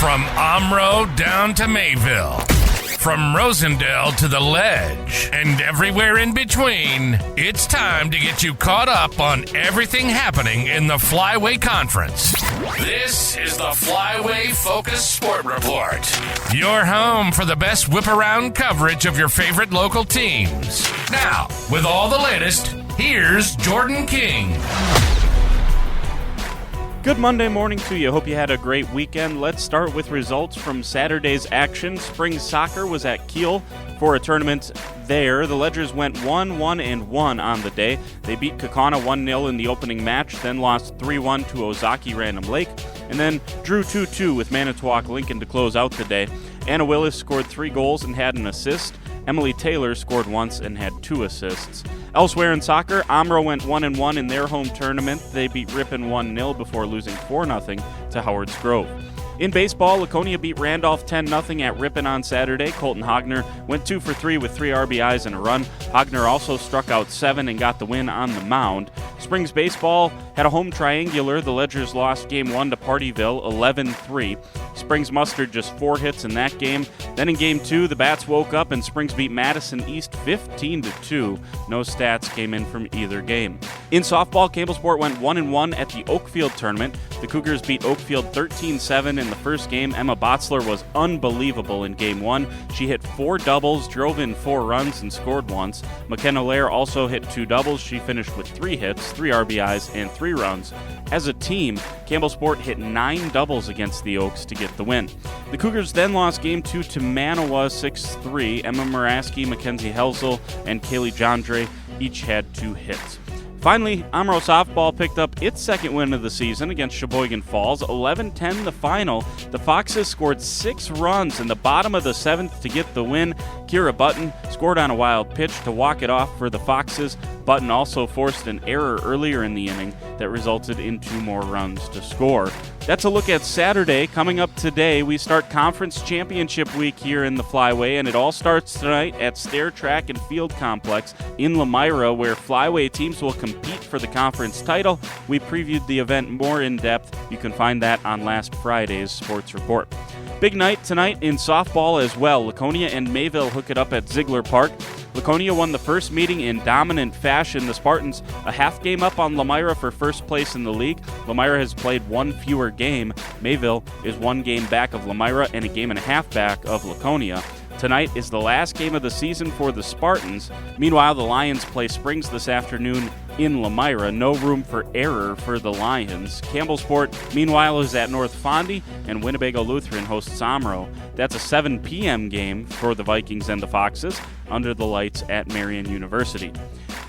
From Omro down to Mayville, from Rosendale to the Ledge, and everywhere in between, it's time to get you caught up on everything happening in the Flyway Conference. This is the Flyway Focus Sport Report, your home for the best whip-around coverage of your favorite local teams. Now, with all the latest, here's Jordan King. Good Monday morning to you. Hope you had a great weekend. Let's start with results from Saturday's action. Spring soccer was at Kiel for a tournament there. The Ledgers went 1-1-1 on the day. They beat Kaukauna 1-0 in the opening match, then lost 3-1 to Ozaki Random Lake, and then drew 2-2 with Manitowoc Lincoln to close out the day. Anna Willis scored 3 goals and had an assist. Emily Taylor scored once and had 2 assists. Elsewhere in soccer, Omro went 1-1 in their home tournament. They beat Ripon 1-0 before losing 4-0 to Howards Grove. In baseball, Laconia beat Randolph 10-0 at Ripon on Saturday. Colton Hogner went 2 for 3 with 3 RBIs and a run. Hogner also struck out 7 and got the win on the mound. Springs baseball had a home triangular. The Ledgers lost Game 1 to Partyville 11-3. Springs mustered just 4 hits in that game. Then in Game 2, the Bats woke up and Springs beat Madison East 15-2. No stats came in from either game. In softball, Campbellsport went 1-1 at the Oakfield tournament. The Cougars beat Oakfield 13-7 in the first game. Emma Botzler was unbelievable in Game 1. She hit 4 doubles, drove in 4 runs, and scored once. McKenna Lair also hit 2 doubles. She finished with 3 hits, 3 RBIs, and 3 runs. As a team, Campbellsport hit 9 doubles against the Oaks to get the win. The Cougars then lost Game 2 to Manawa 6-3. Emma Muraski, Mackenzie Helsel, and Kaylee Jandre each had 2 hits. Finally, Omro softball picked up its second win of the season against Sheboygan Falls, 11-10 the final. The Foxes scored 6 runs in the bottom of the 7th to get the win. Kira Button scored on a wild pitch to walk it off for the Foxes. Button also forced an error earlier in the inning that resulted in 2 more runs to score. That's a look at Saturday. Coming up today, we start Conference Championship Week here in the Flyway, and it all starts tonight at Stair Track and Field Complex in Lamira, where Flyway teams will compete for the conference title. We previewed the event more in depth. You can find that on last Friday's Sports Report. Big night tonight in softball as well. Laconia and Mayville hook it up at Ziegler Park. Laconia won the first meeting in dominant fashion. The Spartans a half game up on Lamira for first place in the league. Lamira has played 1 fewer game. Mayville is 1 game back of Lamira and a game and a half back of Laconia. Tonight is the last game of the season for the Spartans. Meanwhile, the Lions play Springs this afternoon in Lamira. No room for error for the Lions. Campbellsport, meanwhile, is at North Fondy, and Winnebago Lutheran hosts Omro. That's a 7 p.m. game for the Vikings and the Foxes under the lights at Marian University.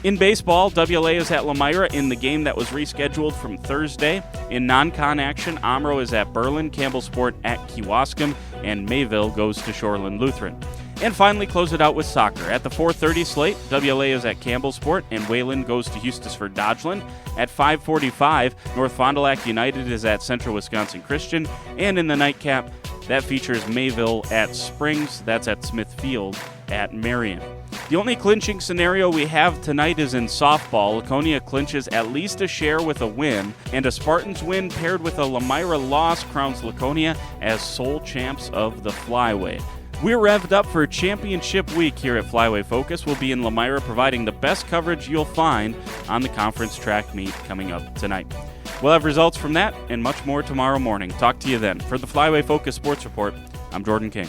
In baseball, WLA is at Lamira in the game that was rescheduled from Thursday. In non-con action, Omro is at Berlin, Campbellsport at Kewaskum, and Mayville goes to Shoreland Lutheran. And finally, close it out with soccer. At the 4:30 slate, WLA is at Campbellsport, and Wayland goes to Eustisford Dodgeland. At 5:45, North Fond du Lac United is at Central Wisconsin Christian. And in the nightcap, that features Mayville at Springs. That's at Smith Field at Marion. The only clinching scenario we have tonight is in softball. Laconia clinches at least a share with a win, and a Spartans win paired with a Lamira loss crowns Laconia as sole champs of the Flyway. We're revved up for championship week here at Flyway Focus. We'll be in Lamira providing the best coverage you'll find on the conference track meet coming up tonight. We'll have results from that and much more tomorrow morning. Talk to you then. For the Flyway Focus Sports Report, I'm Jordan King.